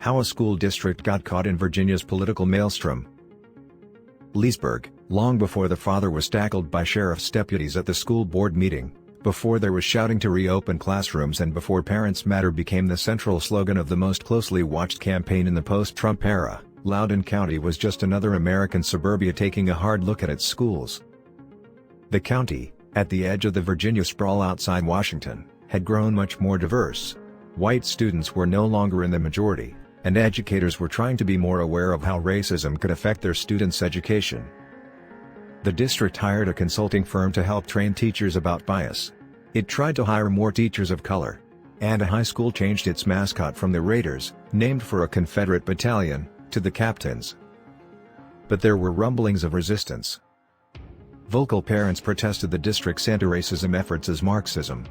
How a school district got caught in Virginia's political maelstrom. LEESBURG, long before the father was tackled by sheriff's deputies at the school board meeting, before there was shouting to reopen classrooms, and before Parents Matter became the central slogan of the most closely watched campaign in the post-Trump era, Loudoun County was just another American suburbia taking a hard look at its schools. The county, at the edge of the Virginia sprawl outside Washington, had grown much more diverse. White students were no longer in the majority, and educators were trying to be more aware of how racism could affect their students' education. The district hired a consulting firm to help train teachers about bias. It tried to hire more teachers of color. And a high school changed its mascot from the Raiders, named for a Confederate battalion, to the Captains. But there were rumblings of resistance. Vocal parents protested the district's anti-racism efforts as Marxism.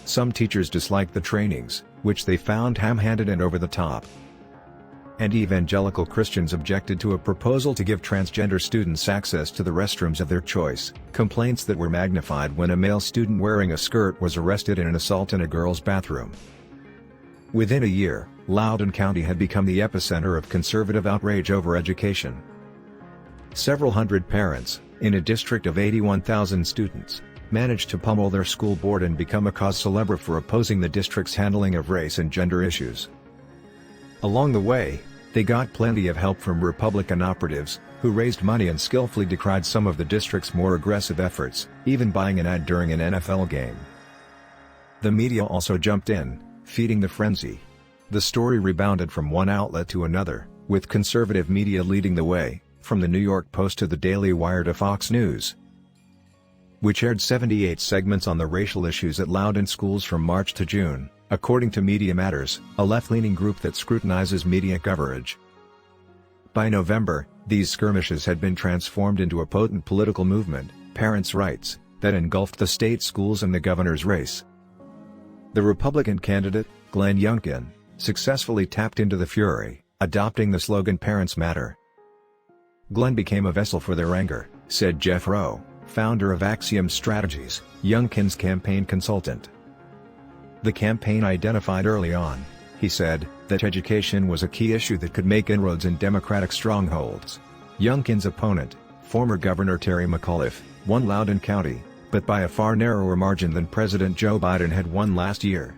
Some teachers disliked the trainings, which they found ham-handed and over the top. And evangelical Christians objected to a proposal to give transgender students access to the restrooms of their choice, complaints that were magnified when a male student wearing a skirt was arrested in an assault in a girl's bathroom. Within a year, Loudoun County had become the epicenter of conservative outrage over education. Several hundred parents, in a district of 81,000 students, managed to pummel their school board and become a cause célèbre for opposing the district's handling of race and gender issues. Along the way, they got plenty of help from Republican operatives, who raised money and skillfully decried some of the district's more aggressive efforts, even buying an ad during an NFL game. The media also jumped in, feeding the frenzy. The story rebounded from one outlet to another, with conservative media leading the way, from the New York Post to the Daily Wire to Fox News, which aired 78 segments on the racial issues at Loudoun schools from March to June, according to Media Matters, a left-leaning group that scrutinizes media coverage. By November, these skirmishes had been transformed into a potent political movement, Parents' Rights, that engulfed the state schools and the governor's race. The Republican candidate, Glenn Youngkin, successfully tapped into the fury, adopting the slogan Parents Matter. Glenn became a vessel for their anger, said Jeff Rowe, founder of Axiom Strategies, Youngkin's campaign consultant. The campaign identified early on, he said, that education was a key issue that could make inroads in Democratic strongholds. Youngkin's opponent, former Governor Terry McAuliffe, won Loudoun County, but by a far narrower margin than President Joe Biden had won last year.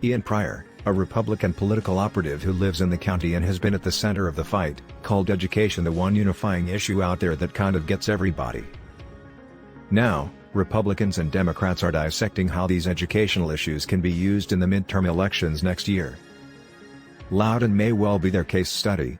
Ian Pryor, a Republican political operative who lives in the county and has been at the center of the fight, called education the one unifying issue out there that kind of gets everybody. Now, Republicans and Democrats are dissecting how these educational issues can be used in the midterm elections next year. Loudoun may well be their case study,